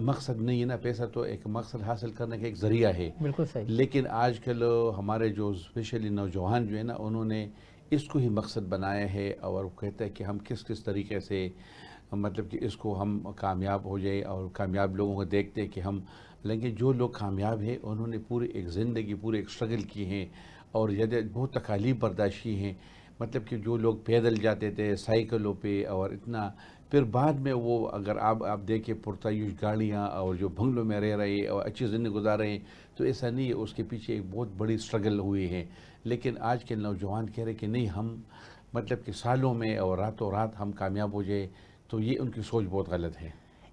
مقصد نہیں ہے نا، پیسہ تو ایک مقصد حاصل کرنے کا ایک ذریعہ ہے. بالکل صحیح. لیکن آج کل ہمارے جو اسپیشلی نوجوان جو ہے نا، انہوں نے اس کو ہی مقصد بنایا ہے، اور وہ کہتے ہیں کہ ہم کس کس طریقے سے مطلب کہ اس کو ہم کامیاب ہو جائے، اور کامیاب لوگوں کو دیکھتے ہیں کہ ہم. لیکن جو لوگ کامیاب ہیں انہوں نے پوری ایک زندگی پورے ایک اسٹرگل کی ہیں، اور بہت تکالیف برداشت کی ہیں. مطلب کہ جو لوگ پیدل جاتے تھے سائیکلوں پہ، اور اتنا پھر بعد میں وہ اگر آپ دیکھیں پرتعیش گاڑیاں اور جو بنگلوں میں رہ رہے اور اچھی زندگی گزار رہے ہیں، تو ایسا نہیں ہے، اس کے پیچھے ایک بہت بڑی اسٹرگل ہوئی ہے. لیکن آج کے نوجوان کہہ رہے کہ نہیں، ہم مطلب کہ سالوں میں اور راتوں رات ہم کامیاب ہو جائے، تو یہ ان کی سوچ بہت غلط ہے.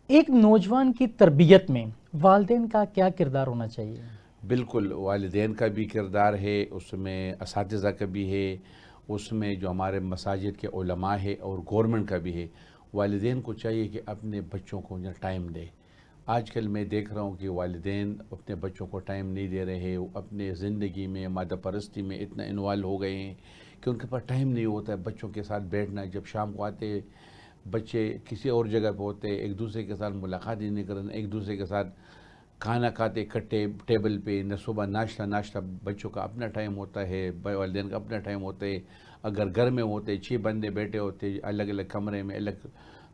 ایک نوجوان کی تربیت میں والدین کا کیا کردار ہونا چاہیے؟ بالکل والدین کا بھی کردار ہے، اس میں اساتذہ کا بھی ہے، اس میں جو ہمارے مساجد کے علماء ہے، اور گورنمنٹ کا بھی ہے. والدین کو چاہیے کہ اپنے بچوں کو ٹائم دے. آج کل میں دیکھ رہا ہوں کہ والدین اپنے بچوں کو ٹائم نہیں دے رہے، وہ اپنے زندگی میں مادہ پرستی میں اتنا انوالو ہو گئے ہیں کہ ان کے پاس ٹائم نہیں ہوتا ہے بچوں کے ساتھ بیٹھنا. جب شام کو آتے بچے کسی اور جگہ پہ ہوتے، ایک دوسرے کے ساتھ ملاقات ہی نہیں کرنا، ایک دوسرے کے ساتھ کھانا کھاتے اکٹھے ٹیبل پہ، نہ صبح ناشتہ. بچوں کا اپنا ٹائم ہوتا ہے، والدین کا اپنا ٹائم ہوتا ہے. اگر گھر میں ہوتے 6 بندے بیٹھے ہوتے الگ الگ کمرے میں، الگ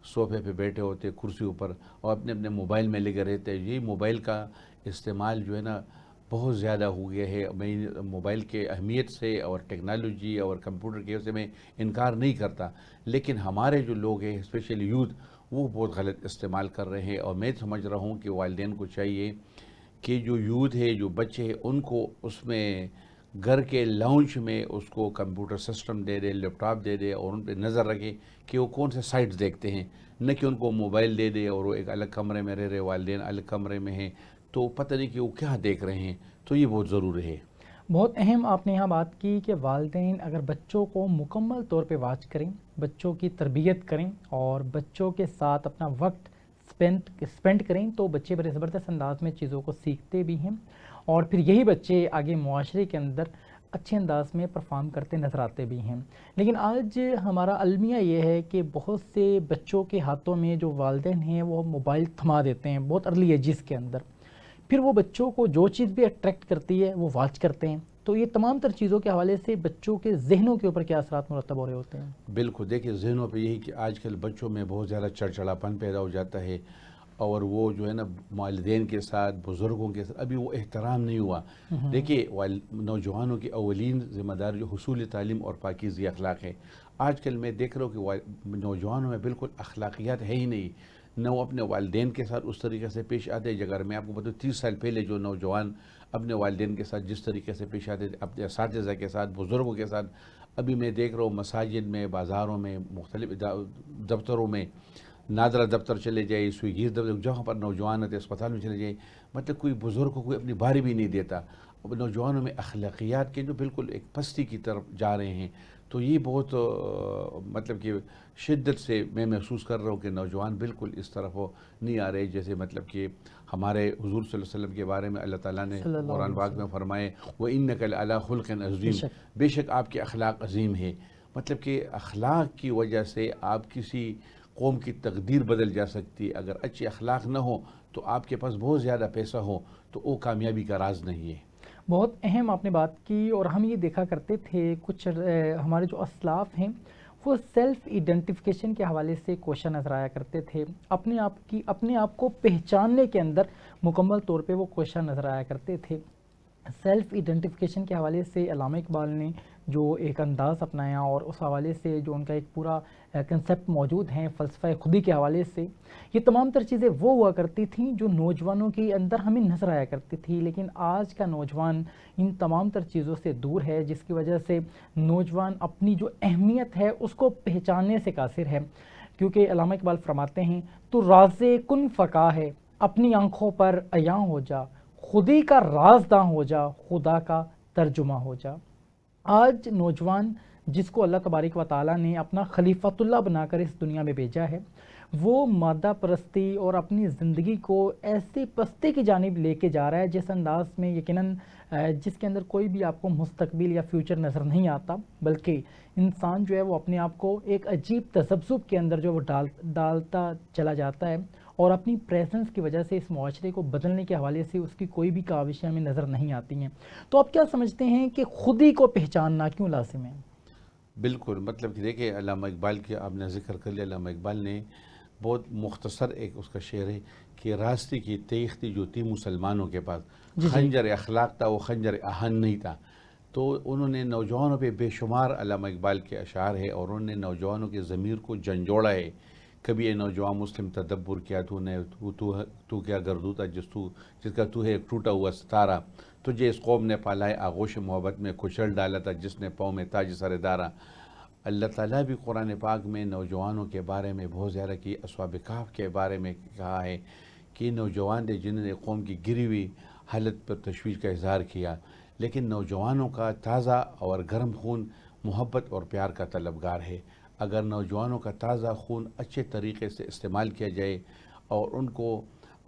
صوفے پہ بیٹھے ہوتے کرسیوں پر، اور اپنے اپنے موبائل میں لگے رہتے. یہ موبائل کا استعمال جو ہے نا بہت زیادہ ہو گیا ہے. میں موبائل کے اہمیت سے اور ٹیکنالوجی اور کمپیوٹر کے سے میں انکار نہیں کرتا، لیکن ہمارے جو لوگ ہیں اسپیشلی یوتھ، وہ بہت غلط استعمال کر رہے ہیں. اور میں سمجھ رہا ہوں کہ والدین کو چاہیے کہ جو یوتھ ہے، جو بچے ہیں، ان کو اس میں گھر کے لاؤنج میں اس کو computer system they they, leap top they دے، اور ان پہ نظر رکھے کہ وہ کون سے سائٹس دیکھتے ہیں. نہ کہ ان کو موبائل دے دے اور وہ ایک الگ کمرے میں رہ رہے، والدین الگ کمرے میں ہیں، تو پتہ نہیں کہ وہ کیا دیکھ رہے ہیں. تو یہ بہت ضروری ہے. بہت اہم آپ نے یہاں بات کی کہ والدین اگر بچوں کو مکمل طور پہ واچ کریں، بچوں کی تربیت کریں اور بچوں کے ساتھ اپنا وقت اسپینڈ کریں، تو بچے بڑے زبردست انداز میں چیزوں کو سیکھتے بھی ہیں، اور پھر یہی بچے آگے معاشرے کے اندر اچھے انداز میں پرفارم کرتے نظر آتے بھی ہیں. لیکن آج ہمارا المیہ یہ ہے کہ بہت سے بچوں کے ہاتھوں میں جو والدین ہیں وہ موبائل تھما دیتے ہیں بہت ارلی ایجز کے اندر. پھر وہ بچوں کو جو چیز بھی اٹریکٹ کرتی ہے وہ واچ کرتے ہیں. تو یہ تمام تر چیزوں کے حوالے سے بچوں کے ذہنوں کے اوپر کیا اثرات مرتب ہو رہے ہوتے ہیں؟ بالکل دیکھیے، ذہنوں پہ یہی کہ آج کل بچوں میں بہت زیادہ چڑچڑاپن پیدا ہو جاتا ہے، اور وہ جو ہے نا والدین کے ساتھ، بزرگوں کے ساتھ ابھی وہ احترام نہیں ہوا. دیکھیے نوجوانوں کی اولین ذمہ داری جو حصول تعلیم اور پاکیزہ اخلاق ہے. آج کل میں دیکھ رہا ہوں کہ نوجوانوں میں بالکل اخلاقیات ہے ہی نہیں. نہ وہ اپنے والدین کے ساتھ اس طریقے سے پیش آتے. اگر میں آپ کو بتاؤں 30 سال پہلے جو نوجوان اپنے والدین کے ساتھ جس طریقے سے پیش آتے تھے، اپنے اساتذہ کے ساتھ، بزرگوں کے ساتھ، ابھی میں دیکھ رہا ہوں مساجد میں، بازاروں میں، مختلف دفتروں میں، نادرا دفتر چلے جائے، سویگیز دفتر، جہاں پر نوجوان ہوتے اسپتال میں چلے جائے، مطلب کوئی بزرگ کو کوئی اپنی باری بھی نہیں دیتا. اب نوجوانوں میں اخلاقیات کے جو بالکل ایک پستی کی طرف جا رہے ہیں. تو یہ بہت مطلب کہ شدت سے میں محسوس کر رہا ہوں کہ نوجوان بالکل اس طرف نہیں آ رہے. جیسے مطلب کہ ہمارے حضور صلی اللہ علیہ وسلم کے بارے میں اللہ تعالیٰ نے قرآن پاک میں فرمائے وَإِنَّكَ لَعَلَىٰ خُلْقٍ عَظِيمٍ، بے شک آپ کے اخلاق عظیم ہے. مطلب کہ اخلاق کی وجہ سے آپ کسی قوم کی تقدیر بدل جا سکتی ہے. اگر اچھے اخلاق نہ ہو تو آپ کے پاس بہت زیادہ پیسہ ہو تو وہ کامیابی کا راز نہیں ہے. بہت اہم آپ نے بات کی. اور ہم یہ دیکھا کرتے تھے کچھ ہمارے جو اسلاف ہیں وہ سیلف ایڈنٹیفیکیشن کے حوالے سے کوشاں نظر آیا کرتے تھے. اپنے آپ کو پہچاننے کے اندر مکمل طور پہ وہ کوشاں نظر آیا کرتے تھے. سیلف ایڈنٹیفیکیشن کے حوالے سے علامہ اقبال نے جو ایک انداز اپنایا، اور اس حوالے سے جو ان کا ایک پورا کنسیپٹ موجود ہیں فلسفہ خودی کے حوالے سے، یہ تمام تر چیزیں وہ ہوا کرتی تھیں جو نوجوانوں کے اندر ہمیں نظر آیا کرتی تھی. لیکن آج کا نوجوان ان تمام تر چیزوں سے دور ہے، جس کی وجہ سے نوجوان اپنی جو اہمیت ہے اس کو پہچاننے سے قاصر ہے. کیونکہ علامہ اقبال فرماتے ہیں تو راز کن فقا ہے، اپنی آنکھوں پر عیاں ہو جا، خودی کا رازداں ہو جا، خدا کا ترجمہ ہو جا. آج نوجوان جس کو اللہ تبارک و تعالیٰ نے اپنا خلیفۃ اللہ بنا کر اس دنیا میں بھیجا ہے، وہ مادہ پرستی اور اپنی زندگی کو ایسی پستی کی جانب لے کے جا رہا ہے جس انداز میں یقیناً جس کے اندر کوئی بھی آپ کو مستقبل یا فیوچر نظر نہیں آتا، بلکہ انسان جو ہے وہ اپنے آپ کو ایک عجیب تذبذب کے اندر جو وہ ڈالتا چلا جاتا ہے. اور اپنی پریزنس کی وجہ سے اس معاشرے کو بدلنے کے حوالے سے اس کی کوئی بھی کاوشیں ہمیں نظر نہیں آتی ہیں. تو آپ کیا سمجھتے ہیں کہ خود ہی کو پہچاننا کیوں لازم ہے؟ بالکل، مطلب کہ دیکھیں علامہ اقبال کی آپ نے ذکر کر لیا. علامہ اقبال نے بہت مختصر ایک اس کا شعر ہے کہ راستے کی تیختی جو تھی مسلمانوں کے پاس، جی خنجر اخلاق تھا، وہ خنجر آہن نہیں تھا. تو انہوں نے نوجوانوں پہ بے شمار علامہ اقبال کے اشعار ہے، اور انہوں نے نوجوانوں کے ضمیر کو جھنجھوڑا ہے. کبھی اے نوجوان مسلم تدبر کیا تو کیا گردو تھا جس کا تو ہے ایک ٹوٹا ہوا ستارہ. تجھے اس قوم نے پالائے آغوش محبت میں کچل ڈالا تھا جس نے پاؤں میں تاج سر دارا. اللہ تعالیٰ بھی قرآن پاک میں نوجوانوں کے بارے میں بہت زیادہ کی اصحاب کہف کے بارے میں کہا ہے کہ نوجوان تھے جنہوں نے قوم کی گری ہوئی حالت پر تشویش کا اظہار کیا. لیکن نوجوانوں کا تازہ اور گرم خون محبت اور پیار کا طلبگار ہے. اگر نوجوانوں کا تازہ خون اچھے طریقے سے استعمال کیا جائے اور ان کو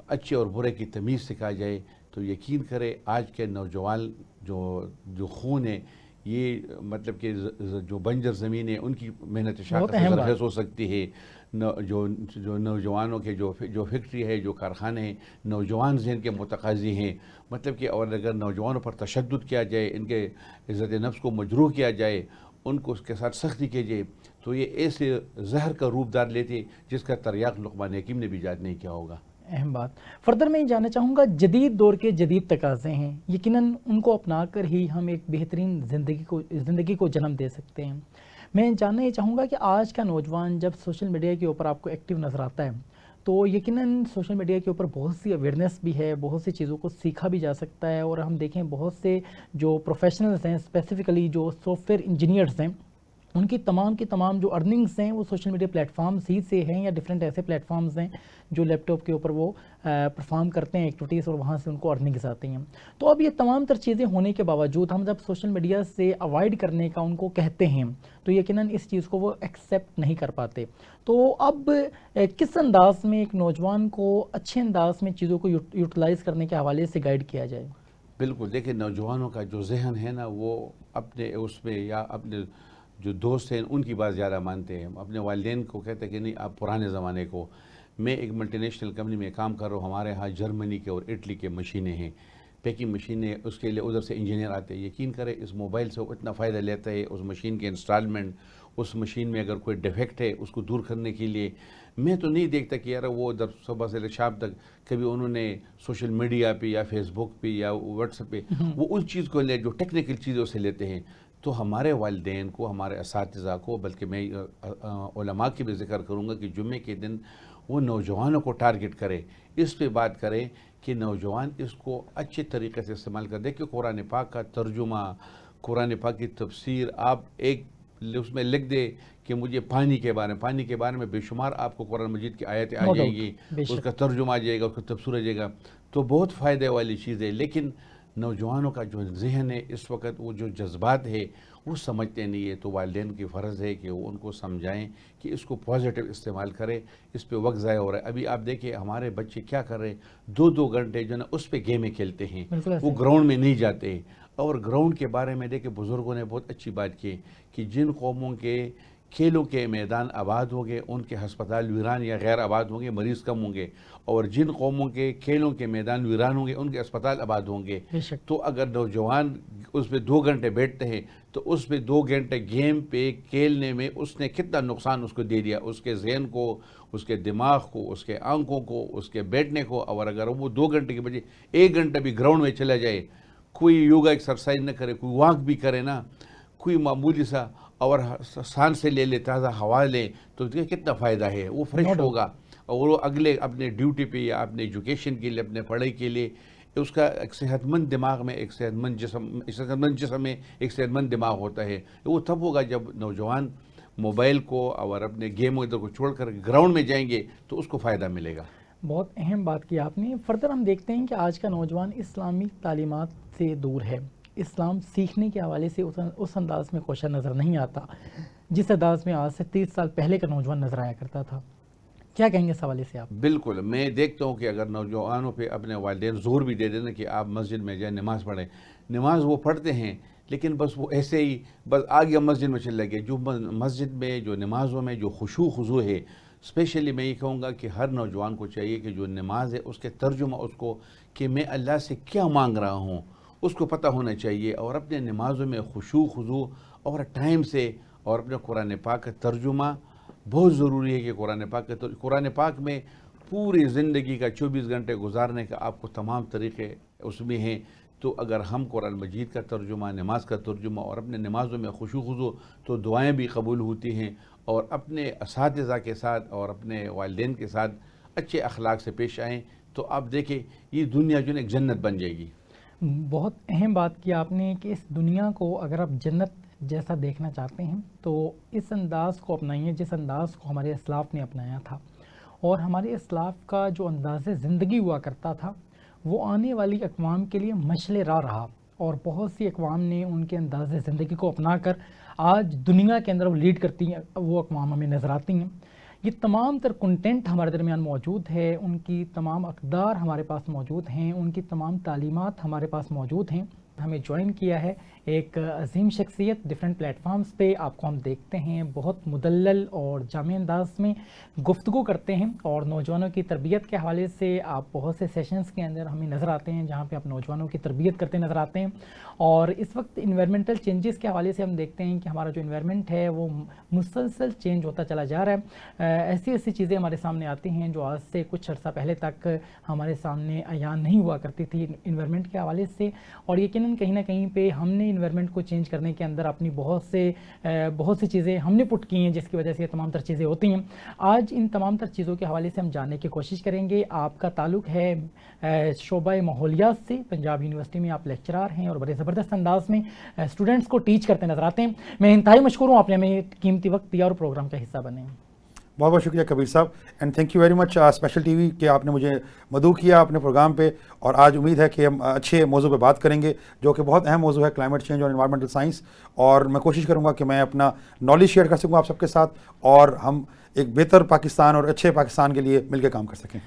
اچھے اور برے کی تمیز سکھا جائے تو یقین کرے آج کے نوجوان جو خون ہے یہ مطلب کہ جو بنجر زمین ہے ان کی محنت شاخ سے زرخیز ہو سکتی ہے. جو نوجوانوں کے جو فیکٹری ہے، جو کارخانے ہیں، نوجوان ذہن کے متقاضی ہیں. مطلب کہ اور اگر نوجوانوں پر تشدد کیا جائے، ان کے عزت نفس کو مجروح کیا جائے، ان کو اس کے ساتھ سختی کی جائے تو یہ ایسے زہر کا روپ دار لیتے جس کا تریاق لقمان حکیم نے بھی ایجاد نہیں کیا ہوگا. اہم بات. فردر میں یہ جاننا چاہوں گا، جدید دور کے جدید تقاضے ہیں، یقیناً ان کو اپنا کر ہی ہم ایک بہترین زندگی کو جنم دے سکتے ہیں. میں جاننا یہ چاہوں گا کہ آج کا نوجوان جب سوشل میڈیا کے اوپر آپ کو ایکٹیو نظر آتا ہے تو یقیناً سوشل میڈیا کے اوپر بہت سی اویئرنیس بھی ہے، بہت سی چیزوں کو سیکھا بھی جا سکتا ہے، اور ہم دیکھیں بہت سے جو پروفیشنلز ہیں، اسپیسیفکلی جو سافٹ ویئر انجینئرز ہیں، ان کی تمام جو ارننگز ہیں وہ سوشل میڈیا پلیٹ فارمز ہی سے ہیں، یا ڈیفرنٹ ایسے پلیٹ فارمز ہیں جو لیپ ٹاپ کے اوپر وہ پرفارم کرتے ہیں ایکٹیویٹیز، اور وہاں سے ان کو ارننگز آتی ہیں. تو اب یہ تمام تر چیزیں ہونے کے باوجود ہم جب سوشل میڈیا سے اوائڈ کرنے کا ان کو کہتے ہیں تو یقیناً اس چیز کو وہ ایکسیپٹ نہیں کر پاتے. تو اب کس انداز میں ایک نوجوان کو اچھے انداز میں چیزوں کو یوٹیلائز کرنے کے حوالے سے گائیڈ کیا جائے؟ بالکل، دیکھیں نوجوانوں کا جو ذہن ہے نا وہ اپنے اس میں یا اپنے جو دوست ہیں ان کی بات زیادہ مانتے ہیں. اپنے والدین کو کہتے ہیں کہ نہیں آپ پرانے زمانے کو. میں ایک ملٹی نیشنل کمپنی میں کام کر رہا ہوں، ہمارے ہاں جرمنی کے اور اٹلی کے مشینیں ہیں، پیکنگ مشینیں، اس کے لیے ادھر سے انجینئر آتے ہیں. یقین کرے اس موبائل سے وہ اتنا فائدہ لیتا ہے، اس مشین کے انسٹالمنٹ، اس مشین میں اگر کوئی ڈیفیکٹ ہے اس کو دور کرنے کے لیے. میں تو نہیں دیکھتا کہ یار وہ ادھر صبح سے شام تک کبھی انہوں نے سوشل میڈیا پہ یا فیس بک پہ یا واٹس ایپ پہ وہ اس چیز کو لے جو ٹیکنیکل چیزوں سے لیتے ہیں. تو ہمارے والدین کو، ہمارے اساتذہ کو، بلکہ میں علماء کی بھی ذکر کروں گا کہ جمعے کے دن وہ نوجوانوں کو ٹارگٹ کرے، اس پہ بات کرے کہ نوجوان اس کو اچھے طریقے سے استعمال کر دے. کہ قرآن پاک کا ترجمہ، قرآن پاک کی تفسیر آپ ایک اس میں لکھ دے کہ مجھے پانی کے بارے میں بے شمار آپ کو قرآن مجید کی آیتیں آ جائیں گی، اس کا ترجمہ آ جائے گا، اس کا تفسیر آ جائے گا، تو بہت فائدے والی چیز ہے. لیکن نوجوانوں کا جو ذہن ہے اس وقت، وہ جو جذبات ہے وہ سمجھتے نہیں ہے. تو والدین کی فرض ہے کہ وہ ان کو سمجھائیں کہ اس کو پازیٹیو استعمال کرے، اس پہ وقت ضائع ہو رہا ہے. ابھی آپ دیکھیں ہمارے بچے کیا کر رہے ہیں، 2 گھنٹے جو نا اس پہ گیمیں کھیلتے ہیں، وہ گراؤنڈ میں نہیں جاتے. اور گراؤنڈ کے بارے میں دیکھیں بزرگوں نے بہت اچھی بات کی کہ جن قوموں کے کھیلوں کے میدان آباد ہوں گے ان کے ہسپتال ویران یا غیر آباد ہوں گے، مریض کم ہوں گے. اور جن قوموں کے کھیلوں کے میدان ویران ہوں گے ان کے اسپتال آباد ہوں گے. تو اگر نوجوان اس پہ 2 گھنٹے بیٹھتے ہیں تو اس پہ 2 گھنٹے گیم پہ کھیلنے میں اس نے کتنا نقصان اس کو دے دیا، اس کے ذہن کو، اس کے دماغ کو، اس کے آنکھوں کو، اس کے بیٹھنے کو. اور اگر وہ 2 گھنٹے کے بجے 1 گھنٹہ بھی گراؤنڈ میں چلا جائے، کوئی یوگا ایکسرسائز نہ کرے، کوئی واک بھی کرے نا، کوئی معمولی سا اور سانس سے لے لے، تازہ ہوا لے، تو کتنا فائدہ ہے. وہ فریش ہوگا اور وہ اگلے اپنے ڈیوٹی پہ یا اپنے ایجوکیشن کے لیے، اپنے پڑھائی کے لیے، اس کا ایک صحت مند دماغ میں، ایک صحت مند جسم میں ایک صحت مند دماغ ہوتا ہے. وہ تب ہوگا جب نوجوان موبائل کو اور اپنے گیم ادھر کو چھوڑ کر گراؤنڈ میں جائیں گے تو اس کو فائدہ ملے گا. بہت اہم بات کی آپ نے. فردر ہم دیکھتے ہیں کہ آج کا نوجوان اسلامی تعلیمات سے دور ہے، اسلام سیکھنے کے حوالے سے اس انداز میں کوشاں نظر نہیں آتا جس انداز میں آج سے 30 سال پہلے کا نوجوان نظر آیا کرتا تھا. کیا کہیں گے اس حوالے سے آپ؟ بالکل، میں دیکھتا ہوں کہ اگر نوجوانوں پہ اپنے والدین زور بھی دے دینا کہ آپ مسجد میں جائیں، نماز پڑھیں، نماز وہ پڑھتے ہیں لیکن بس وہ ایسے ہی بس آگے مسجد میں چلے گئے. جو مسجد میں، جو نمازوں میں جو خشوع خضوع ہے، اسپیشلی میں یہ کہوں گا کہ ہر نوجوان کو چاہیے کہ جو نماز ہے اس کے ترجمہ اس کو کہ میں اللہ سے کیا مانگ رہا ہوں اس کو پتہ ہونا چاہیے، اور اپنے نمازوں میں خشوع خضوع اور ٹائم سے، اور اپنے قرآن پاک کا ترجمہ بہت ضروری ہے کہ قرآن پاک میں پوری زندگی کا 24 گھنٹے گزارنے کا آپ کو تمام طریقے اس میں ہیں. تو اگر ہم قرآن مجید کا ترجمہ، نماز کا ترجمہ اور اپنے نمازوں میں خشوع خضوع، تو دعائیں بھی قبول ہوتی ہیں، اور اپنے اساتذہ کے ساتھ اور اپنے والدین کے ساتھ اچھے اخلاق سے پیش آئیں تو آپ دیکھیں یہ دنیا جو ہے ایک جنت بن جائے گی. بہت اہم بات کی آپ نے کہ اس دنیا کو اگر آپ جنت جیسا دیکھنا چاہتے ہیں تو اس انداز کو اپنائیے جس انداز کو ہمارے اسلاف نے اپنایا تھا. اور ہمارے اسلاف کا جو انداز زندگی ہوا کرتا تھا وہ آنے والی اقوام کے لیے مشعل راہ رہا، اور بہت سی اقوام نے ان کے انداز زندگی کو اپنا کر آج دنیا کے اندر وہ لیڈ کرتی ہیں، وہ اقوام ہمیں نظر آتی ہیں. یہ تمام تر کنٹینٹ ہمارے درمیان موجود ہے، ان کی تمام اقدار ہمارے پاس موجود ہیں، ان کی تمام تعلیمات ہمارے پاس موجود ہیں. ہمیں جوائن کیا ہے ایک عظیم شخصیت، ڈیفرنٹ پلیٹ فارمز پہ آپ کو ہم دیکھتے ہیں بہت مدلل اور جامع انداز میں گفتگو کرتے ہیں، اور نوجوانوں کی تربیت کے حوالے سے آپ بہت سے سیشنز کے اندر ہمیں نظر آتے ہیں جہاں پہ آپ نوجوانوں کی تربیت کرتے نظر آتے ہیں. اور اس وقت انوائرمنٹل چینجز کے حوالے سے ہم دیکھتے ہیں کہ ہمارا جو انوائرمنٹ ہے وہ مسلسل چینج ہوتا چلا جا رہا ہے. ایسی چیزیں ہمارے سامنے آتی ہیں جو آج سے کچھ عرصہ پہلے تک ہمارے سامنے عیان نہیں ہوا کرتی تھی انوائرمنٹ کے حوالے سے، اور یقیناً کہیں نہ کہیں پہ ہم نے انوائرمنٹ کو چینج کرنے کے اندر اپنی بہت سی چیزیں ہم نے پٹ کی ہیں جس کی وجہ سے یہ تمام تر چیزیں ہوتی ہیں. آج ان تمام تر چیزوں کے حوالے سے ہم جاننے کی کوشش کریں گے. آپ کا تعلق ہے شعبہ ماحولیات سے، پنجاب یونیورسٹی میں آپ لیکچرار ہیں اور بڑے زبردست انداز میں اسٹوڈنٹس کو ٹیچ کرتے نظر آتے ہیں. میں انتہائی مشکور ہوں آپ نے ہمیں قیمتی وقت دیا اور پروگرام کا حصہ بنے. بہت بہت شکریہ کبیر صاحب، and thank you very much special T V کہ آپ نے مجھے مدعو کیا اپنے پروگرام پہ. اور آج امید ہے کہ ہم اچھے موضوع پہ بات کریں گے جو کہ بہت اہم موضوع ہے، کلائمیٹ چینج اور انوائرمنٹل سائنس. اور میں کوشش کروں گا کہ میں اپنا نالج شیئر کر سکوں آپ سب کے ساتھ، اور ہم ایک بہتر پاکستان اور اچھے پاکستان کے لیے مل کے کام کر سکیں.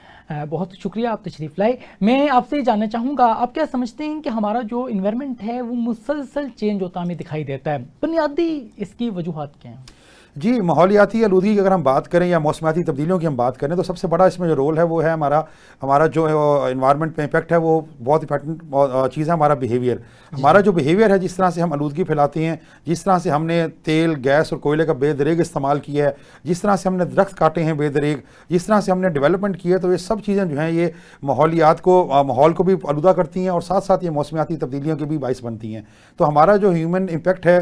بہت شکریہ، آپ تشریف لائے. میں آپ سے جاننا چاہوں گا آپ کیا سمجھتے ہیں کہ ہمارا جو انوائرمنٹ ہے وہ مسلسل چینج ہوتا ہمیں دکھائی دیتا ہے، بنیادی اس کی وجوہات کیا ہیں؟ جی، ماحولیاتی آلودگی کی اگر ہم بات کریں یا موسمیاتی تبدیلیوں کی ہم بات کریں تو سب سے بڑا اس میں جو رول ہے وہ ہے ہمارا جو انوائرمنٹ پہ امپیکٹ ہے وہ بہت امپورٹنٹ چیز ہے ہمارا بیہیویئر. ہمارا جو بیہیویئر ہے، جس طرح سے ہم آلودگی پھیلاتے ہیں، جس طرح سے ہم نے تیل، گیس اور کوئلے کا بے دریغ استعمال کیا ہے، جس طرح سے ہم نے درخت کاٹے ہیں بے دریغ، جس طرح سے ہم نے ڈیولپمنٹ کی ہے، تو یہ سب چیزیں جو ہیں یہ ماحول کو بھی آلودہ کرتی ہیں اور ساتھ ساتھ یہ موسمیاتی تبدیلیوں کے بھی باعث بنتی ہیں. تو ہمارا جو ہیومن امپیکٹ ہے،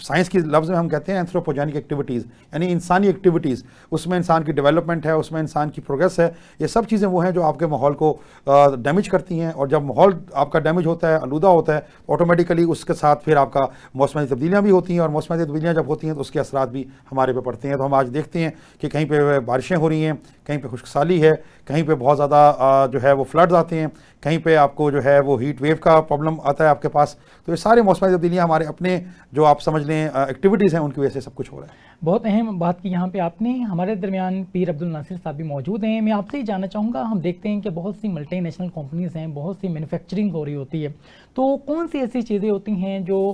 سائنس کی لفظ میں ہم کہتے ہیں اینتھروپوجینک ایکٹیویٹیز، یعنی انسانی ایکٹیویٹیز، اس میں انسان کی ڈیولپمنٹ ہے، اس میں انسان کی پروگریس ہے. یہ سب چیزیں وہ ہیں جو آپ کے ماحول کو ڈیمیج کرتی ہیں، اور جب ماحول آپ کا ڈیمیج ہوتا ہے، آلودہ ہوتا ہے، آٹومیٹیکلی اس کے ساتھ پھر آپ کا موسمیاتی تبدیلیاں بھی ہوتی ہیں، اور موسمیاتی تبدیلیاں جب ہوتی ہیں تو اس کے اثرات بھی ہمارے پہ پڑتے ہیں. تو ہم آج دیکھتے ہیں کہ کہیں پہ بارشیں ہو رہی ہیں، کہیں پہ خشک سالی ہے، کہیں پہ بہت زیادہ جو ہے وہ فلڈز آتے ہیں، کہیں پہ آپ کو جو ہے وہ ہیٹ ویو کا پرابلم آتا ہے آپ کے پاس. تو یہ سارے موسمیاتی تبدیلیاں ہمارے اپنے جو آپ سمجھ لیں ایکٹیویٹیز ہیں ان کی وجہ سے سب کچھ ہو رہا ہے. بہت اہم بات کی یہاں پہ آپ نے. ہمارے درمیان پیر عبد الناصر صاحب بھی موجود ہیں. میں آپ سے ہی جاننا چاہوں گا، ہم دیکھتے ہیں کہ بہت سی ملٹی نیشنل کمپنیز ہیں، بہت سی مینوفیکچرنگ ہو رہی ہوتی ہے، تو کون سی ایسی چیزیں ہوتی ہیں جو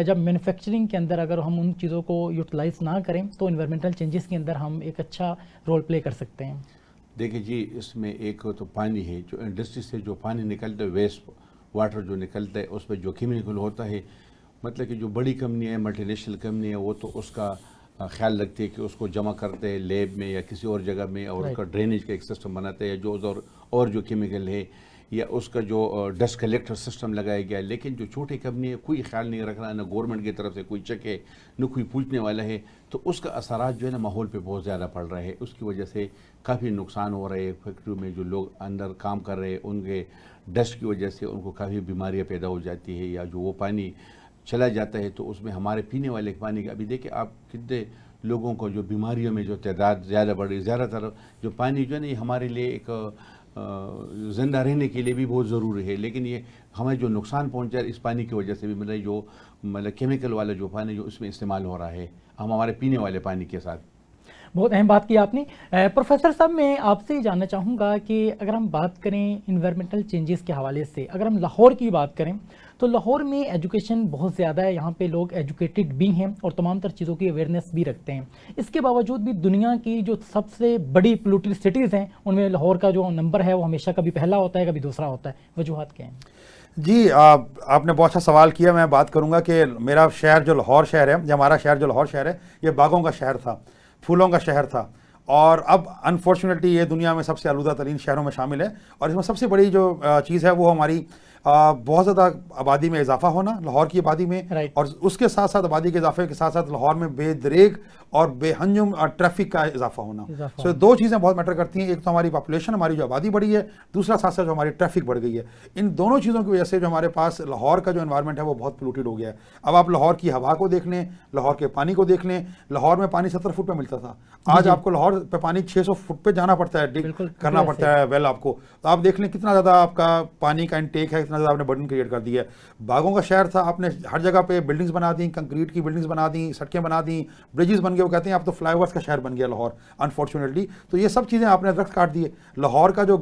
جب مینوفیکچرنگ کے اندر اگر ہم ان چیزوں کو یوٹیلائز نہ کریں تو انوائرمنٹل چینجز کے اندر ہم ایک اچھا رول پلے کر سکتے ہیں؟ دیکھیں جی، اس میں ایک تو پانی ہے، جو انڈسٹری سے جو پانی نکلتا ہے، ویسٹ واٹر جو نکلتا ہے، اس میں جو کیمیکل ہوتا ہے، مطلب کہ جو بڑی کمپنی ہے، ملٹی نیشنل کمپنی ہے، وہ تو اس کا خیال رکھتے ہیں کہ اس کو جمع کرتے ہیں لیب میں یا کسی اور جگہ میں، اور اس کا ڈرینیج کا ایک سسٹم بناتے ہیں، جو اور جو کیمیکل ہے یا اس کا جو ڈسٹ کلیکٹر سسٹم لگایا گیا ہے. لیکن جو چھوٹی کمپنی ہے کوئی خیال نہیں رکھ رہا، نہ گورنمنٹ کی طرف سے کوئی چیک ہے، نہ کوئی پوچھنے والا ہے، تو اس کا اثرات جو ہے نا ماحول پہ بہت زیادہ پڑ رہا ہے. اس کی وجہ سے کافی نقصان ہو رہے ہیں. فیکٹریوں میں جو لوگ اندر کام کر رہے ہیں ان کے ڈسٹ کی وجہ سے ان کو کافی بیماریاں پیدا ہو جاتی ہے، یا جو وہ پانی چلا جاتا ہے تو اس میں ہمارے پینے والے پانی کا ابھی دیکھیں آپ کتنے لوگوں کو جو بیماریوں میں جو تعداد زیادہ بڑھ رہی. زیادہ تر جو پانی جو ہے نا یہ ہمارے لیے ایک زندہ رہنے کے لیے بھی بہت ضروری ہے، لیکن یہ ہمیں جو نقصان پہنچا ہے اس پانی کی وجہ سے بھی مل رہا ہے، جو مطلب کیمیکل والا جو پانی جو اس میں استعمال ہو رہا ہے ہمارے پینے والے پانی کے ساتھ. بہت اہم بات کی آپ نے. پروفیسر صاحب، میں آپ سے جاننا چاہوں گا کہ اگر ہم بات کریں انوائرمنٹل چینجز کے حوالے سے، اگر ہم لاہور کی بات کریں تو لاہور میں ایجوکیشن بہت زیادہ ہے، یہاں پہ لوگ ایجوکیٹڈ بھی ہیں اور تمام تر چیزوں کی اویئرنیس بھی رکھتے ہیں. اس کے باوجود بھی دنیا کی جو سب سے بڑی پولوٹڈ سٹیز ہیں ان میں لاہور کا جو نمبر ہے وہ ہمیشہ کبھی پہلا ہوتا ہے کبھی دوسرا ہوتا ہے. وجوہات کیا ہیں؟ جی آپ نے بہت اچھا سوال کیا. میں بات کروں گا کہ میرا شہر جو لاہور شہر ہے یا ہمارا شہر جو لاہور شہر ہے یہ باغوں کا شہر تھا، پھولوں کا شہر تھا، اور اب انفارچونیٹلی یہ دنیا میں سب سے آلودہ ترین شہروں میں شامل ہے. اور اس میں سب سے بڑی جو چیز ہے وہ ہماری بہت زیادہ آبادی میں اضافہ ہونا، لاہور کی آبادی میں، اور اس کے ساتھ ساتھ آبادی کے اضافے کے ساتھ ساتھ لاہور میں بے دریغ اور بے ہنجم ٹریفک کا اضافہ ہونا. سو دو چیزیں بہت میٹر کرتی ہیں. ایک تو ہماری پاپولیشن، ہماری جو آبادی بڑھی ہے، دوسرا ساتھ ساتھ جو ہماری ٹریفک بڑھ گئی ہے. ان دونوں چیزوں کی وجہ سے جو ہمارے پاس لاہور کا جو انوائرمنٹ ہے وہ بہت پولوٹیڈ ہو گیا ہے. اب آپ لاہور کی ہوا کو دیکھ لیں، لاہور کے پانی کو دیکھ لیں. لاہور میں پانی 70 فٹ پہ ملتا تھا، آج آپ کو لاہور پہ پانی 600 فٹ پہ جانا پڑتا ہے، کرنا پڑتا ہے ویل آپ کو. تو آپ دیکھ لیں کتنا زیادہ آپ کا پانی کا انٹیک ہے، کتنا زیادہ آپ نے برڈن کریٹ کر دیا ہے. باغوں کا شہر تھا، آپ نے ہر جگہ پہ بلڈنگز بنا دیں، کنکریٹ کی بلڈنگز بنا دیں، سڑکیں بنا دیں، برجز بن گئے. وہ کہتے ہیں اب تو فلائی اوورس کا شہر بن گیا لاہور انفارچونیٹلی. تو یہ سب چیزیں آپ نے درخت کاٹ دیے. لاہور کا جو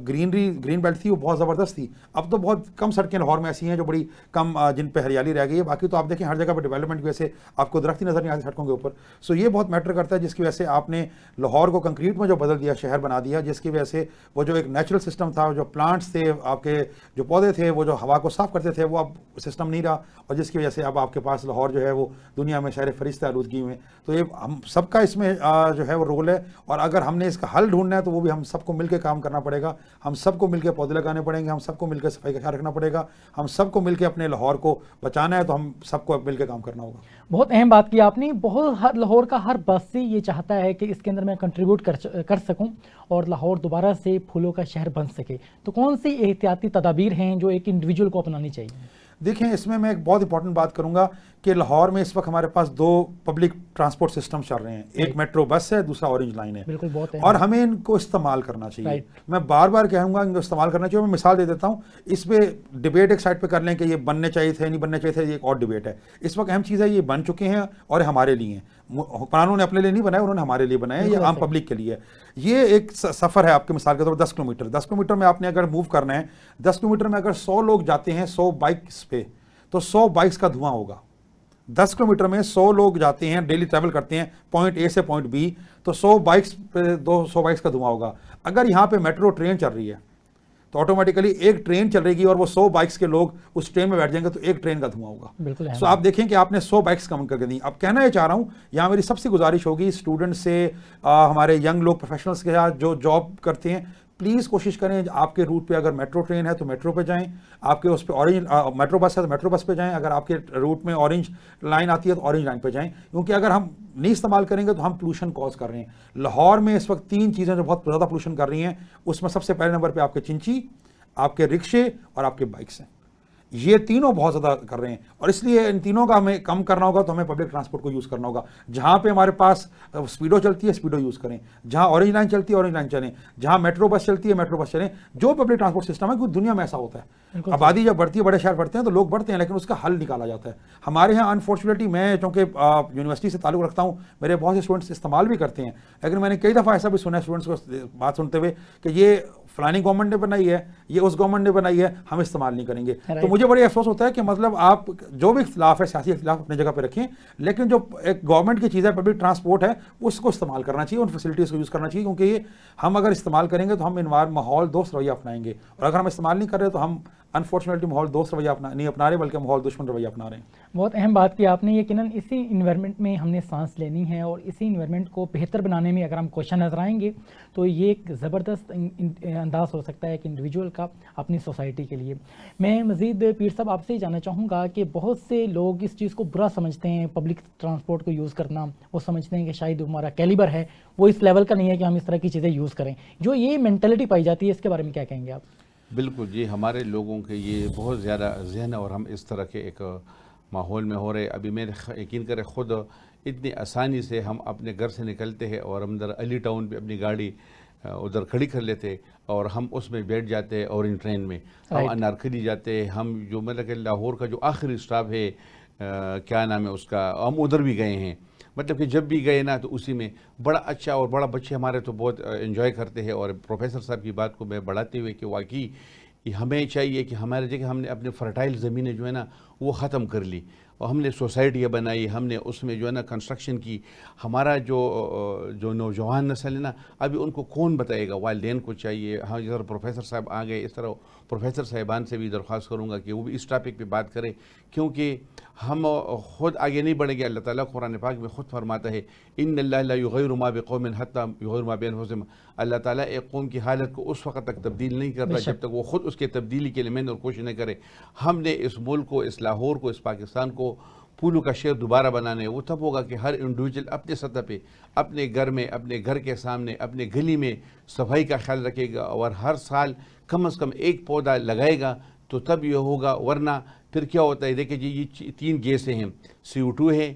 گرین بیلٹ تھی وہ بہت زبردست تھی. اب تو بہت کم سڑکیں لاہور میں ایسی ہیں جو بڑی کم جن پہ ہریالی رہ گئی ہے. باقی تو آپ دیکھیں ہر جگہ پہ ڈیولپمنٹ کی وجہ سے آپ کو درخت ہی نظر نہیں آتی سڑکوں کے اوپر. سو یہ بہت میٹر کرتا ہے، جس کی وجہ سے آپ نے لاہور کو کنکریٹ میں جو بدل دیا، شہر بنا دیا، جس کی وجہ سے وہ جو ایک نیچرل سسٹم تھا، جو پلانٹس تھے، آپ کے جو پودے تھے، وہ جو ہوا کو صاف کرتے تھے، وہ اب سسٹم نہیں رہا. اور جس کی وجہ سے اب آپ کے پاس لاہور جو ہے وہ دنیا میں شہر فہرست آلودگی میں. تو یہ ہم سب کا اس میں جو ہے وہ رول ہے. اور اگر ہم نے اس کا حل ڈھونڈنا ہے تو وہ بھی ہم سب کو مل کے کام کرنا پڑے گا. ہم سب کو مل کے پودے لگانے پڑیں گے، ہم سب کو مل کے صفائی کا خیال رکھنا پڑے گا، ہم سب کو مل کے اپنے لاہور کو بچانا ہے. تو ہم سب کو مل کے کام کرنا ہوگا. بہت اہم بات کی آپ نے. بہت لاہور کا ہر باسی یہ چاہتا ہے کہ اس کے اندر میں کنٹریبیوٹ کر سکوں اور لاہور دوبارہ سے پھولوں کا شہر بن سکے. تو کون سی احتیاطی تدابیر ہیں جو ایک انڈیویجول کو اپنانی چاہیے؟ دیکھیں، اس میں ایک بہت امپورٹنٹ بات کروں گا کہ لاہور میں اس وقت ہمارے پاس 2 پبلک ٹرانسپورٹ سسٹم چل رہے ہیں. ایک میٹرو بس ہے، دوسرا اورنج لائن ہے. بالکل، بہت اور ہمیں ان کو استعمال کرنا چاہیے. میں بار بار کہوں گا ان کو استعمال کرنا چاہیے. میں مثال دے دیتا ہوں. اس پہ ڈبیٹ ایک سائڈ پہ کر لیں کہ یہ بننے چاہیے تھے نہیں بننے چاہیے تھے، یہ ایک اور ڈبیٹ ہے. اس وقت اہم چیز ہے یہ بن چکے ہیں اور ہمارے لیے ہیں. حکمرانوں نے اپنے لیے نہیں بنایا، انہوں نے ہمارے لیے بنایا. یہ عام پبلک کے لیے. یہ ایک سفر ہے آپ کے مثال کے طور پر 10 کلومیٹر. 10 کلومیٹر میں آپ نے اگر موو کرنا ہے، 10 کلومیٹر میں اگر 100 لوگ جاتے ہیں 100 بائکس پہ، تو 100 بائکس کا دھواں ہوگا. 10 کلومیٹر میں 100 لوگ جاتے ہیں، ڈیلی ٹریول کرتے ہیں پوائنٹ اے سے پوائنٹ بی، تو 100 بائکس پہ 200 بائکس کا دھواں ہوگا. اگر یہاں پہ میٹرو ٹرین چل رہی ہے تو آٹومیٹیکلی ایک ٹرین چل رہے گی اور وہ 100 بائکس کے لوگ اس ٹرین میں بیٹھ جائیں گے تو ایک ٹرین کا دھواں ہوگا. سو آپ دیکھیں کہ آپ نے 100 بائکس کم کر کے دی. اب کہنا یہ چاہ رہا ہوں، یہاں میری سب سے گزارش ہوگی اسٹوڈنٹ سے، ہمارے ینگ لوگ پروفیشنلس کے ساتھ جو جاب کرتے ہیں، پلیز کوشش کریں آپ کے روٹ پہ اگر میٹرو ٹرین ہے تو میٹرو پہ جائیں. آپ کے اس پہ اورنج میٹرو بس ہے تو میٹرو بس پہ جائیں. اگر آپ کے روٹ میں اورنج لائن آتی ہے تو اورنج لائن پہ جائیں. کیونکہ اگر ہم نہیں استعمال کریں گے تو ہم پولوشن کاز کر رہے ہیں. لاہور میں اس وقت 3 چیزیں جو بہت زیادہ پولوشن کر رہی ہیں، اس میں سب سے پہلے نمبر پہ آپ کے چنچی، آپ کے رکشے اور آپ کے بائکس ہیں. یہ تینوں بہت زیادہ کر رہے ہیں. اور اس لیے ان تینوں کا ہمیں کم کرنا ہوگا تو ہمیں پبلک ٹرانسپورٹ کو یوز کرنا ہوگا. جہاں پہ ہمارے پاس اسپیڈو چلتی ہے اسپیڈو یوز کریں، جہاں اورنج لائن چلتی ہے اورنج لائن چلیں، جہاں میٹرو بس چلتی ہے میٹرو بس چلیں. جو پبلک ٹرانسپورٹ سسٹم ہے کیونکہ دنیا میں ایسا ہوتا ہے، آبادی جب بڑھتی ہے، بڑے شہر بڑھتے ہیں تو لوگ بڑھتے ہیں، لیکن اس کا حل نکالا جاتا ہے. ہمارے یہاں انفارچونیٹلی، میں چونکہ یونیورسٹی سے تعلق رکھتا ہوں، میرے بہت سے اسٹوڈنٹس استعمال بھی کرتے ہیں، لیکن میں نے کئی دفعہ ایسا بھی سنا ہے اسٹوڈنٹس کو بات سنتے ہوئے کہ یہ فلانی گورنمنٹ نے بنائی ہے، یہ اس گورنمنٹ نے بنائی ہے، ہم استعمال نہیں کریں گے. تو مجھے بڑی افسوس ہوتا ہے کہ مطلب آپ جو بھی اختلاف ہے، سیاسی اختلاف اپنی جگہ پہ رکھیں، لیکن جو ایک گورنمنٹ کی چیز ہے پبلک ٹرانسپورٹ ہے اس کو استعمال کرنا چاہیے، ان فیسلٹیز کو یوز کرنا چاہیے. کیونکہ یہ ہم اگر استعمال کریں گے تو ہم ماحول دوست رویہ اپنائیں گے، اور اگر ہم استعمال نہیں کر رہے تو ہم انفارچونیٹلی ماحول دوست رویہ نہیں اپنا رہے بلکہ ماحول دشمن رویہ اپنا رہے ہیں. بہت اہم بات کی آپ نے. یقیناً اسی انوائرمنٹ میں ہم نے سانس لینی ہے اور اسی انوائرمنٹ کو بہتر بنانے میں اگر ہم کوشاں نظر آئیں گے تو یہ ایک زبردست انداز ہو سکتا ہے ایک انڈیویجول کا اپنی سوسائٹی کے لیے. میں مزید پیر صاحب آپ سے جاننا چاہوں گا کہ بہت سے لوگ اس چیز کو برا سمجھتے ہیں، پبلک ٹرانسپورٹ کو یوز کرنا. وہ سمجھتے ہیں کہ شاید ہمارا کیلیبر ہے وہ اس لیول کا نہیں ہے کہ ہم اس طرح کی چیزیں یوز کریں. جو یہ مینٹلٹی پائی جاتی ہے اس کے بارے میں کیا کہیں گے آپ؟ بالکل جی، ہمارے لوگوں کے یہ بہت زیادہ ذہن اور ہم اس طرح کے ایک ماحول میں ہو رہے. ابھی میں یقین کرے خود اتنی آسانی سے ہم اپنے گھر سے نکلتے ہیں اور ہم ادھر علی ٹاؤن پہ اپنی گاڑی ادھر کھڑی کر لیتے اور ہم اس میں بیٹھ جاتے اورنج ٹرین میں، ہم انارکلی جاتے. ہم جو مطلب کہ لاہور کا جو آخری اسٹاپ ہے کیا نام ہے اس کا، ہم ادھر بھی گئے ہیں. مطلب کہ جب بھی گئے نا تو اسی میں بڑا اچھا، اور بڑا بچے ہمارے تو بہت انجوائے کرتے ہیں. اور پروفیسر صاحب کی بات کو میں بڑھاتے ہوئے کہ واقعی یہ ہمیں چاہیے کہ ہمارے جگہ ہم نے اپنے فرٹائل زمینیں جو ہے نا وہ ختم کر لی اور ہم نے سوسائٹیاں بنائی, ہم نے اس میں جو ہے نا کنسٹرکشن کی. ہمارا جو نوجوان نسل ہے نا ابھی ان کو کون بتائے گا, والدین کو چاہیے. ہاں ادھر پروفیسر صاحب آ گئے, اس طرح پروفیسر صاحبان سے بھی درخواست کروں گا کہ وہ بھی اس ٹاپک پہ بات کریں, کیونکہ ہم خود آگے نہیں بڑھیں گے. اللہ تعالیٰ قرآن پاک میں خود فرماتا ہے ان اللہ لا یغیر ما بقوم حتی یغیر ما بانفسہم. اللہ تعالیٰ ایک قوم کی حالت کو اس وقت تک تبدیل نہیں کرتا جب تک وہ خود اس کے تبدیلی کے لیے محنت اور کوشش نہ کرے. ہم نے اس ملک کو, اس لاہور کو, اس پاکستان کو پھولوں کا شہر دوبارہ بنانے وہ تب ہوگا کہ ہر انڈیویجول اپنے سطح پہ, اپنے گھر میں, اپنے گھر کے سامنے, اپنے گلی میں صفائی کا خیال رکھے گا اور ہر سال کم از کم ایک پودا لگائے گا تو تب یہ ہوگا. ورنہ پھر کیا ہوتا ہے, دیکھیں جی یہ 3 گیسیں ہیں, CO2 ہے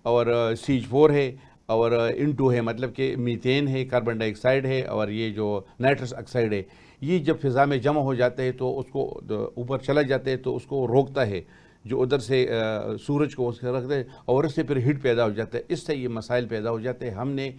اور CH4 ہے اور N2 ہے, مطلب کہ میتین ہے, کاربن ڈائی آکسائڈ ہے اور یہ جو نائٹرس آکسائڈ ہے. یہ جب فضا میں جمع ہو جاتے ہیں تو اس کو اوپر چلا جاتے ہیں تو اس کو روکتا ہے, جو ادھر سے سورج کو اس کے رکھتے ہیں اور اس سے پھر ہیٹ پیدا ہو جاتا ہے. اس سے یہ مسائل پیدا ہو جاتے ہیں. ہم نے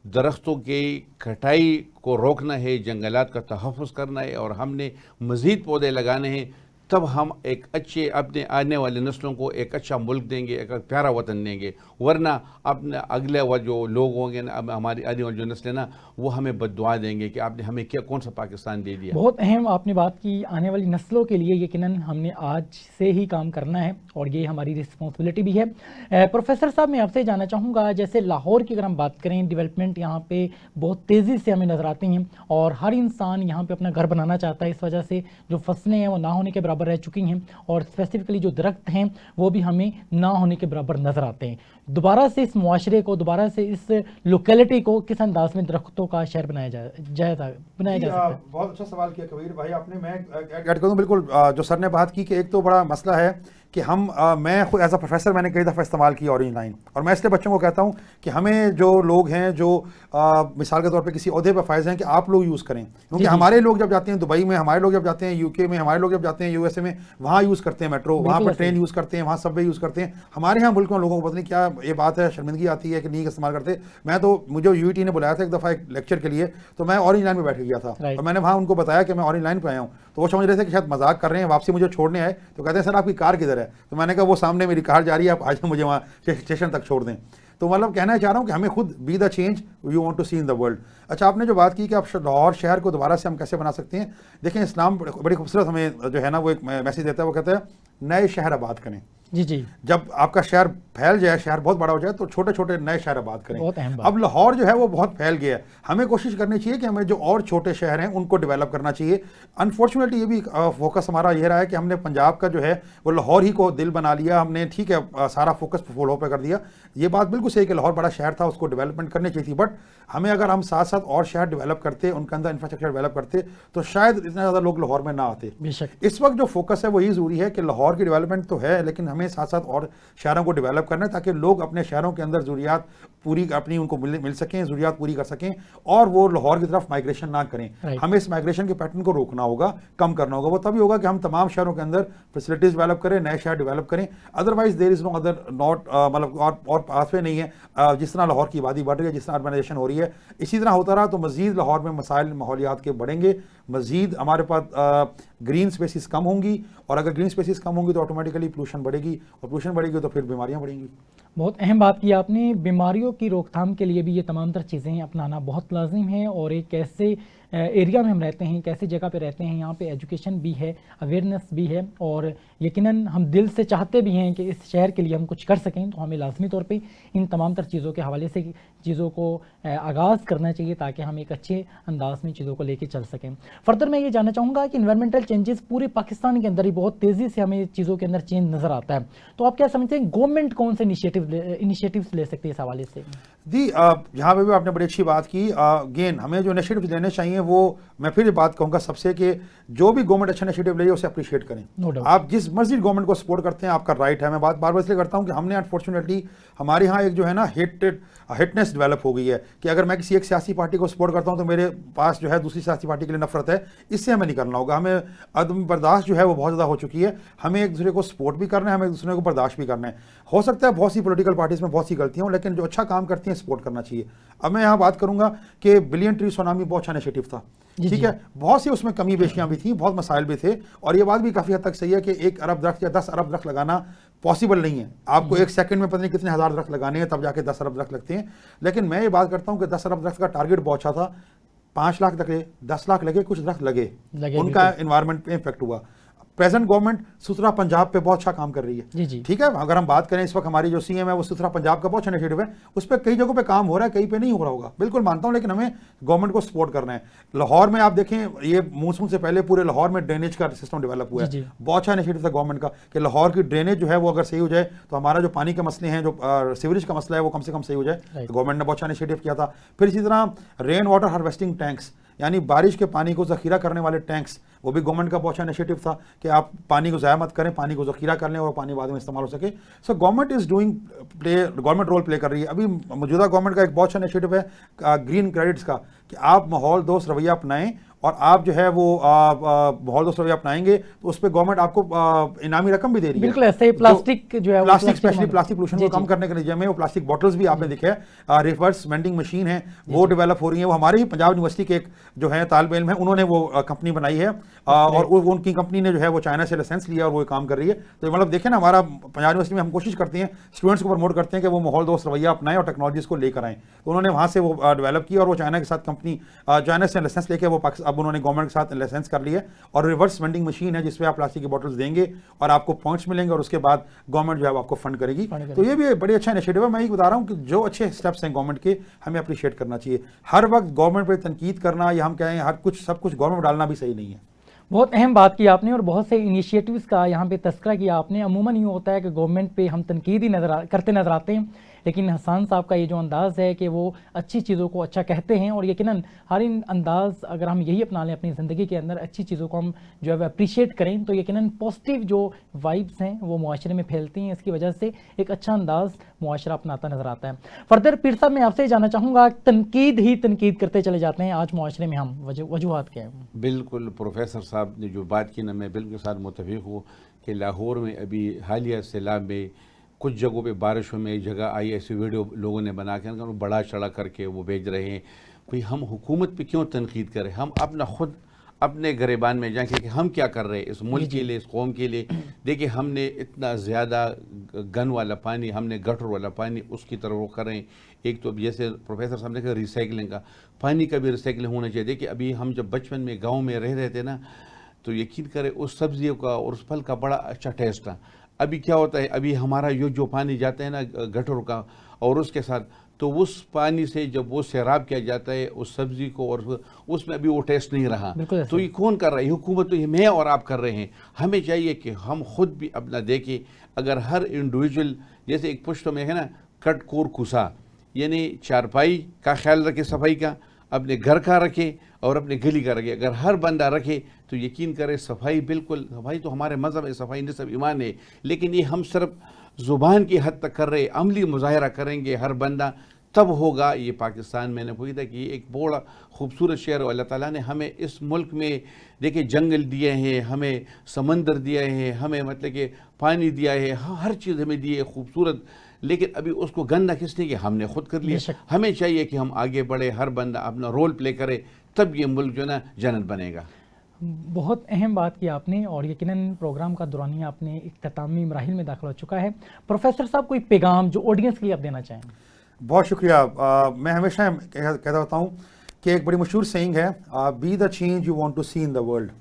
درختوں کی کٹائی کو روکنا ہے, جنگلات کا تحفظ کرنا ہے اور ہم نے مزید پودے لگانے ہیں. تب ہم ایک اچھے اپنے آنے والے نسلوں کو ایک اچھا ملک دیں گے, ایک پیارا وطن دیں گے. ورنہ اپنے اگلے وہ جو لوگ ہوں گے نا, ہماری آنے والی جو نسلیں نا, وہ ہمیں بد دعا دیں گے کہ آپ نے ہمیں کون سا پاکستان دے دیا. بہت اہم آپ نے بات کی. آنے والی نسلوں کے لیے یقیناً ہم نے آج سے ہی کام کرنا ہے اور یہ ہماری رسپانسبلٹی بھی ہے. پروفیسر صاحب میں آپ سے جاننا چاہوں گا, جیسے لاہور کی اگر ہم بات کریں, ڈیولپمنٹ یہاں پہ بہت تیزی سے ہمیں نظر آتی ہیں اور ہر انسان یہاں پہ اپنا گھر بنانا چاہتا ہے. اس وجہ سے جو فصلیں ہیں وہ نہ ہونے کے برابر رہ چکی ہیں اور اسپیسیفکلی جو درخت ہیں وہ بھی ہمیں نہ ہونے کے برابر نظر آتے ہیں. دوبارہ سے اس معاشرے کو, دوبارہ سے اس لوکیلٹی کو کس انداز میں درختوں کا شہر بنایا جا سکتا ہے؟ بہت اچھا سوال کیا کبیر بھائی آپ نے. میں ایڈ کروں بالکل جو سر نے بات کی کہ ایک تو بڑا مسئلہ ہے کہ میں خود ایز اے پروفیسر میں نے کئی دفعہ استعمال کی اورنج لائن, اور میں اس لیے بچوں کو کہتا ہوں کہ ہمیں جو لوگ ہیں جو مثال کے طور پہ کسی عہدے پہ فائز ہیں کہ آپ لوگ یوز کریں, کیونکہ ہمارے لوگ جب جاتے ہیں دبئی میں, ہمارے لوگ جب جاتے ہیں UK میں, ہمارے لوگ جب جاتے ہیں USA میں, وہاں یوز کرتے ہیں میٹرو, وہاں پر ٹرین یوز کرتے ہیں, وہاں سب وے یوز کرتے ہیں. ہمارے یہاں ملک میں لوگوں کو پتہ نہیں کیا یہ بات ہے, شرمندگی آتی ہے کہ نہیں استعمال کرتے. مجھے UET نے بلایا تھا ایک دفعہ ایک لیکچر کے لیے, تو میں اورنج لائن میں بیٹھ گیا تھا اور میں نے وہاں ان کو بتایا کہ میں اورنج لائن پہ آیا ہوں. تو وہ سمجھ رہے تھے کہ شاید مذاق کر رہے ہیں, واپسی مجھے چھوڑنے آئے. تو کہتے ہیں سر آپ کی کار کدھر ہے؟ تو میں نے کہا وہ سامنے میری کار جا رہی ہے, آپ آج مجھے وہاں اسٹیشن تک چھوڑ دیں. تو مطلب کہنا چاہ رہا ہوں کہ ہمیں خود be the change you want to see in the world. اچھا آپ نے جو بات کی کہ آپ لاہور شہر کو دوبارہ سے ہم کیسے بنا سکتے ہیں, دیکھیں اسلام بڑی خوبصورت ہمیں جو ہے نا وہ ایک میسیج دیتا ہے, وہ کہتا ہے نئے شہر آباد کریں. جی جب آپ کا شہر پھیل جائے, شہر بہت بڑا ہو جائے, تو چھوٹے چھوٹے نئے شہر آباد کریں. اب لاہور جو ہے وہ بہت پھیل گیا ہے, ہمیں کوشش کرنی چاہیے کہ ہمیں جو اور چھوٹے شہر ہیں ان کو ڈیولپ کرنا چاہیے. انفارچونیٹلی یہ بھی فوکس ہمارا یہ رہا ہے کہ ہم نے پنجاب کا جو ہے وہ لاہور ہی کو دل بنا لیا. ہم نے ٹھیک ہے سارا فوکس فولو پہ کر دیا. یہ بات بالکل صحیح کہ لاہور بڑا شہر تھا, اس کو ڈیولپمنٹ کرنی چاہیے تھی, بٹ ہمیں اگر ہم ساتھ ساتھ اور شہر ڈیولپ کرتے, ان کے اندر انفراسٹرکچر ڈیولپ کرتے, تو شاید اتنے زیادہ لوگ لاہور میں نہ آتے. اس وقت جو فوکس ہے وہ یہ ضروری ہے کہ لاہور کی ڈیولپمنٹ تو ہے, لیکن ہمیں ساتھ ساتھ اور شہروں کو ڈیولپ کرنا ہے تاکہ لوگ اپنے شہروں کے اندر ضروریات پوری اپنی ان کو مل سکیں, ضروریات پوری کر سکیں اور وہ لاہور کی طرف مائگریشن نہ کریں. ہمیں اس مائگریشن کے پیٹرن کو روکنا ہوگا, کم کرنا ہوگا. وہ تبھی ہوگا کہ ہم تمام شہروں کے اندر فیسلٹیز ڈیولپ کریں, نئے شہر ڈیولپ کریں. Otherwise there is no other not مطلب اور پاس وے نہیں ہے. جس طرح لاہور کی آبادی بڑھ رہی ہے, جس طرح اربنائزیشن ہو رہی ہے, اسی طرح ہوتا رہا تو مزید لاہور میں مسائل ماحولیات کے بڑھیں گے, مزید ہمارے پاس گرین سپیسیز کم ہوں گی, اور اگر گرین سپیسیز کم ہوں گی تو آٹومیٹیکلی پولوشن بڑھے گی, اور پولوشن بڑھے گی تو پھر بیماریاں بڑھیں گی. بہت اہم بات کی آپ نے. بیماریوں کی روک تھام کے لیے بھی یہ تمام تر چیزیں اپنانا بہت لازم ہے, اور ایک ایسے ایریا میں ہم رہتے ہیں, ایک ایسی جگہ پہ رہتے ہیں, یہاں پہ ایجوکیشن بھی ہے, اویئرنیس بھی ہے, اور یقیناً ہم دل سے چاہتے بھی ہیں کہ اس شہر کے لیے ہم کچھ کر سکیں. تو ہمیں لازمی طور پہ ان تمام تر چیزوں کے حوالے سے چیزوں کو آغاز کرنا چاہیے تاکہ ہم ایک اچھے انداز میں چیزوں کو لے کے چل سکیں. فردر میں یہ جاننا چاہوں گا کہ انوائرمنٹل چینجز پورے پاکستان کے اندر ہی بہت تیزی سے ہمیں چیزوں کے اندر چینج نظر آتا ہے, تو آپ کیا سمجھتے ہیں گورنمنٹ کون سے انیشیٹیوز لے سکتی ہے اس حوالے سے؟ جی یہاں پہ بھی آپ نے بڑی اچھی بات کی. اگین ہمیں جو انیشیٹیوز لینے چاہیے وہ میں پھر بات کہوں گا سب سے کہ جو بھی گورنمنٹ اچھا انیشیٹیو لے اسے اپریشیٹ کریں. آپ جس مرضی گورنمنٹ کو سپورٹ کرتے ہیں آپ کا رائٹ ہے. میں بات بار بار اس لیے کرتا ہوں کہ ہم نے انفارچونیٹلی ہمارے یہاں ایک جو ہے نا ہٹنس ڈیولپ ہو گئی ہے کہ اگر میں کسی ایک سیاسی پارٹی کو سپورٹ کرتا ہوں تو میرے پاس جو ہے دوسری سیاسی پارٹی کے لیے نفرت ہے. اس سے ہمیں نہیں کرنا ہوگا. ہمیں عدم برداشت جو ہے وہ بہت زیادہ ہو چکی ہے. ہمیں ایک دوسرے کو سپورٹ بھی کرنا ہے, ہمیں ایک دوسرے کو برداشت بھی کرنا ہے. ہو سکتا ہے بہت سی پولیٹیکل پارٹیز میں بہت سی غلطیاں ہوں, لیکن جو اچھا کام کرتی ہیں سپورٹ کرنا چاہیے. اب میں یہاں بات کروں گا کہ بلین ٹری سونامی بہت اچھا انیشیٹو تھا, ٹھیک ہے, بہت سی اس میں کمی بیشیاں بھی تھیں, بہت مسائل بھی تھے, اور یہ بات بھی کافی حد تک صحیح ہے کہ 1 ارب درخت یا 10 ارب درخت لگانا پاسبل نہیں ہے. آپ کو 1 سیکنڈ میں پتہ نہیں کتنے ہزار درخت لگانے ہیں تب جا کے 10 ارب درخت لگتے ہیں. لیکن میں یہ بات کرتا ہوں کہ 10 ارب درخت کا ٹارگیٹ بہت اچھا تھا, 5 لاکھ لگے, 10 لاکھ لگے, کچھ درخت لگے, ان کا انوائرمنٹ پہ امپیکٹ ہوا. پریزنٹ گورنمنٹ ستھرا پنجاب پہ بہت اچھا کام کر رہی ہے, ٹھیک ہے. اگر ہم بات کریں اس وقت ہماری جو سی ایم ہے وہ ستھرا پنجاب کا بہت اچھا انیشیٹو ہے, اس پہ کئی جگہوں پہ کام ہو رہا ہے, کہیں پہ نہیں ہو رہا ہوگا, بالکل مانتا ہوں, لیکن ہمیں گورنمنٹ کو سپورٹ کرنا ہے. لاہور میں آپ دیکھیں یہ مونسون سے پہلے پورے لاہور میں ڈرینیج کا سسٹم ڈیولپ ہوا ہے, بہت اچھا انیشیٹو تھا گورنمنٹ کا کہ لاہور کی ڈرینیج جو ہے وہ اگر صحیح ہو جائے تو ہمارا جو پانی کے مسئلے ہیں, جو سیوریج کا مسئلہ ہے وہ کم سے کم صحیح ہو جائے. گورنمنٹ نے بہت اچھا انیشیٹو کیا تھا. پھر اسی طرح رین واٹر ہارویسٹنگ ٹینکس, یعنی بارش کے پانی کو ذخیرہ کرنے والے ٹینکس, وہ بھی گورنمنٹ کا بہت اچھا انیشیٹو تھا کہ آپ پانی کو ضائع مت کریں, پانی کو ذخیرہ کر لیں اور پانی بعد میں استعمال ہو سکے. So government is doing government role play کر رہی ہے. ابھی موجودہ گورنمنٹ کا ایک بہت اچھا انیشیٹو ہے گرین کریڈٹس کا, کہ آپ ماحول دوست رویہ اپنائیں, اور آپ جو ہے وہ ماحول دوست رویہ اپنائیں گے تو اس پہ گورنمنٹ آپ کو انعامی رقم بھی دے رہی ہے. بالکل ایسے ہی پلاسٹک جو ہے پلاسٹک اسپیشلی پلاسٹک پولوشن کو کم کرنے کے نتیجے میں وہ پلاسٹک بوٹلز بھی آپ نے دیکھا ہے, ریورس وینڈنگ مشین ہے وہ ڈیولپ ہو رہی ہیں. وہ ہمارے ہی پنجاب یونیورسٹی کے ایک جو ہے طالب علم ہے, انہوں نے وہ کمپنی بنائی ہے, اور ان کی کمپنی نے جو ہے وہ چائنا سے لائسنس لیا اور وہ کام کر رہی ہے. تو مطلب دیکھیں نا, ہمارا پنجاب یونیورسٹی میں ہم کوشش کرتے ہیں اسٹوڈنٹس کو پروموٹ کرتے ہیں کہ وہ ماحول دوست رویہ اپنائیں اور ٹیکنالوجیز کو لے کر آئیں. تو انہوں نے وہاں سے وہ ڈیولپ کیا, اور وہ چائنا کے ساتھ کمپنی چائنا سے لائسنس لے کے وہ اب انہوں نے گورنمنٹ کے ساتھ لائسنس کر لیا, اور ریورس وینڈنگ مشین ہے جس پہ آپ پلاسٹک کی بوٹلز دیں گے اور آپ کو پوائنٹس ملیں گے, اور اس کے بعد گورنمنٹ جو ہے آپ کو فنڈ کرے گی. تو یہ بھی بڑی اچھا انیشیٹو ہے. میں یہ بتا رہا ہوں کہ جو اچھے اسٹیپس ہیں گورنمنٹ کے, ہمیں اپریشیٹ کرنا چاہیے. ہر وقت گورنمنٹ پہ تنقید کرنا یا ہم کہیں ہر کچھ سب کچھ گورنمنٹ ڈالنا بھی صحیح نہیں ہے. بہت اہم بات کی آپ نے, اور بہت سے انیشیٹوز کا یہاں پہ تذکرہ کیا آپ نے. عموماً یہ ہوتا ہے کہ گورنمنٹ پہ ہم تنقید ہی کرتے نظر آتے ہیں, لیکن حسان صاحب کا یہ جو انداز ہے کہ وہ اچھی چیزوں کو اچھا کہتے ہیں, اور یقیناً ہر انداز اگر ہم یہی اپنا لیں اپنی زندگی کے اندر, اچھی چیزوں کو ہم جو ہے اپریشیٹ کریں, تو یقیناً پازیٹیو جو وائبس ہیں وہ معاشرے میں پھیلتی ہیں. اس کی وجہ سے ایک اچھا انداز معاشرہ اپناتا نظر آتا ہے. فردر پیر صاحب میں آپ سے جاننا چاہوں گا, تنقید ہی تنقید کرتے چلے جاتے ہیں, آج معاشرے میں ہم وجوہات کیا ہیں؟ بالکل پروفیسر صاحب نے جو بات کی نا, میں بالکل ساتھ متفق ہوں کہ لاہور میں ابھی حالیہ سیلاب میں کچھ جگہوں پہ بارشوں میں ایک جگہ آئی, ایسی ویڈیو لوگوں نے بنا کے بڑا چڑھا کر کے وہ بھیج رہے ہیں. بھئی ہم حکومت پہ کیوں تنقید کریں, ہم اپنا خود اپنے گریبان میں جائیں کہ ہم کیا کر رہے ہیں اس ملک کے لیے, اس قوم کے لیے. دیکھیں ہم نے اتنا زیادہ گن والا پانی, ہم نے گٹر والا پانی اس کی طرف وہ کر رہے ہیں. ایک تو جیسے پروفیسر صاحب نے کہا ریسائکلنگ کا, پانی کا بھی ریسائکلنگ ہونا چاہیے. دیکھیں ابھی ہم جب بچپن میں گاؤں میں رہ رہے تھے نا, تو یقین کرے اس سبزیوں کا اور اس پھل کا بڑا اچھا ٹیسٹ تھا. ابھی کیا ہوتا ہے, ابھی ہمارا یہ جو پانی جاتا ہے نا گٹر کا, اور اس کے ساتھ تو اس پانی سے جب وہ سیراب کیا جاتا ہے اس سبزی کو, اور اس میں ابھی وہ ٹیسٹ نہیں رہا. تو یہ کون کر رہا ہے؟ حکومت. تو یہ میں اور آپ کر رہے ہیں. ہمیں چاہیے کہ ہم خود بھی اپنا دیکھیں. اگر ہر انڈیویجول, جیسے ایک پشتوں میں ہے نا کٹ کور کھسا, یعنی چارپائی کا خیال رکھے, صفائی کا اپنے گھر کا رکھے اور اپنے گلی کا رکھے. اگر ہر بندہ رکھے تو یقین کرے صفائی, بالکل صفائی تو ہمارے مذہب ہے, صفائی نصف ایمان ہے. لیکن یہ ہم صرف زبان کی حد تک کر رہے, عملی مظاہرہ کریں گے ہر بندہ, تب ہوگا یہ پاکستان. میں نے کوئی تھا کہ یہ ایک بڑا خوبصورت شہر, اللہ تعالیٰ نے ہمیں اس ملک میں دیکھیں جنگل دیے ہیں, ہمیں سمندر دیا ہے, ہمیں مطلب کہ پانی دیا ہے, ہر چیز ہمیں دی ہے خوبصورت. لیکن ابھی اس کو گندہ کس نے کیا؟ ہم نے خود کر لیا. ہمیں چاہیے کہ ہم آگے بڑھے, ہر بندہ اپنا رول پلے کرے, تب یہ ملک جو ہے نا جنت بنے گا. بہت اہم بات کی آپ نے, اور یقیناً پروگرام کا دورانیہ آپ نے اختتامی مراحل میں داخل ہو چکا ہے. پروفیسر صاحب کوئی پیغام جو آڈینس کے لیے آپ دینا چاہیں؟ بہت شکریہ. میں ہمیشہ کہتا ہوتا ہوں کہ ایک بڑی مشہور سینگ ہے, be the change you want to see in the world.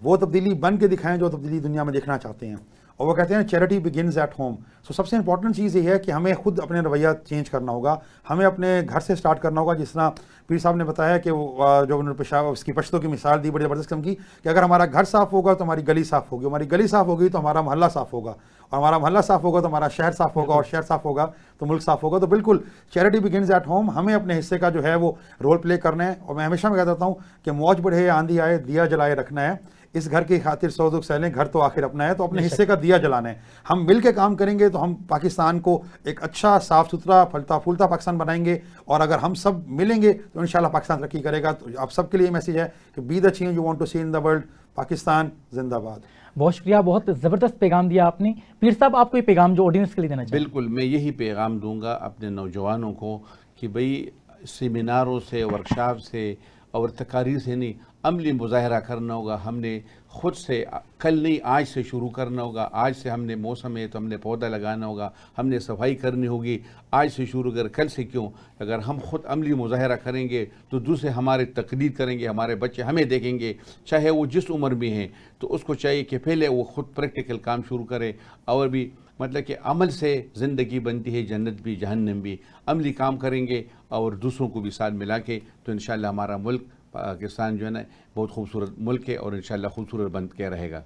وہ تبدیلی بن کے دکھائیں جو تبدیلی دنیا میں دیکھنا چاہتے ہیں. اور وہ کہتے ہیں چیریٹی بگنز ایٹ ہوم. سو سب سے امپورٹنٹ چیز یہ ہے کہ ہمیں خود اپنے رویہ چینج کرنا ہوگا, ہمیں اپنے گھر سے سٹارٹ کرنا ہوگا. جس طرح پیر صاحب نے بتایا کہ جو انہوں نے اس کی پشتوں کی مثال دی بڑی زبردست قسم کی, کہ اگر ہمارا گھر صاف ہوگا تو ہماری گلی صاف ہوگی, ہماری گلی صاف ہوگی تو ہمارا محلہ صاف ہوگا, اور ہمارا محلہ صاف ہوگا تو ہمارا شہر صاف ہوگا, اور شہر صاف ہوگا تو ملک صاف ہوگا. تو بالکل چیریٹی بگنز ایٹ ہوم. ہمیں اپنے حصے کا جو ہے وہ رول پلے کرنا ہے. اور میں ہمیشہ میں کہتا ہوں کہ موج بڑھے آندھی آئے دیا جلائے رکھنا ہے. اس گھر کی خاطر سو دکھ سہلیں, گھر تو آخر اپنا ہے. تو اپنے حصے کا دیا جلانا ہے. ہم مل کے کام کریں گے تو ہم پاکستان کو ایک اچھا صاف ستھرا پھلتا پھولتا پاکستان بنائیں گے. اور اگر ہم سب ملیں گے تو انشاءاللہ پاکستان ترقی کرے گا. تو آپ سب کے لیے میسیج ہے کہ be the change you want to see in the world. Pakistan زندہ باد. بہت شکریہ, بہت زبردست پیغام دیا آپ نے. پیر صاحب, آپ کوئی پیغام جو آڈینس کے لیے دینا چاہیں؟ بالکل, میں یہی پیغام دوں گا اپنے نوجوانوں کو کہ بھئی سیمیناروں سے, ورکشاپ سے اور تقاریر سے نہیں, عملی مظاہرہ کرنا ہوگا. ہم نے خود سے, کل نہیں آج سے شروع کرنا ہوگا. آج سے ہم نے موسم ہے تو ہم نے پودا لگانا ہوگا, ہم نے صفائی کرنی ہوگی. آج سے شروع کر, کل سے کیوں. اگر ہم خود عملی مظاہرہ کریں گے تو دوسرے ہمارے تقلید کریں گے, ہمارے بچے ہمیں دیکھیں گے, چاہے وہ جس عمر میں ہیں. تو اس کو چاہیے کہ پہلے وہ خود پریکٹیکل کام شروع کرے. اور بھی مطلب کہ عمل سے زندگی بنتی ہے, جنت بھی جہنم بھی. عملی کام کریں گے اور دوسروں کو بھی ساتھ ملا کے, تو انشاءاللہ ہمارا ملک پاکستان جو ہے نا بہت خوبصورت ملک ہے اور انشاءاللہ خوبصورت بن کے رہے گا.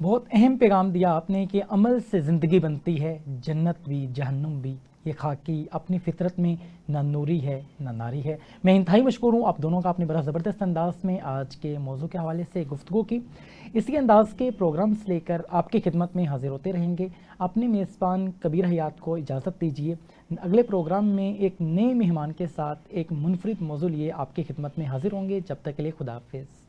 بہت اہم پیغام دیا آپ نے کہ عمل سے زندگی بنتی ہے, جنت بھی جہنم بھی. یہ خاکی اپنی فطرت میں نہ نوری ہے نہ ناری ہے. میں انتہائی مشکور ہوں آپ دونوں کا, آپ نے بڑا زبردست انداز میں آج کے موضوع کے حوالے سے گفتگو کی. اسی انداز کے پروگرامز لے کر آپ کی خدمت میں حاضر ہوتے رہیں گے. اپنے میزبان کبیر حیات کو اجازت دیجیے. اگلے پروگرام میں ایک نئے مہمان کے ساتھ ایک منفرد موضوع لیے آپ کی خدمت میں حاضر ہوں گے. جب تک کے لیے خدا حافظ.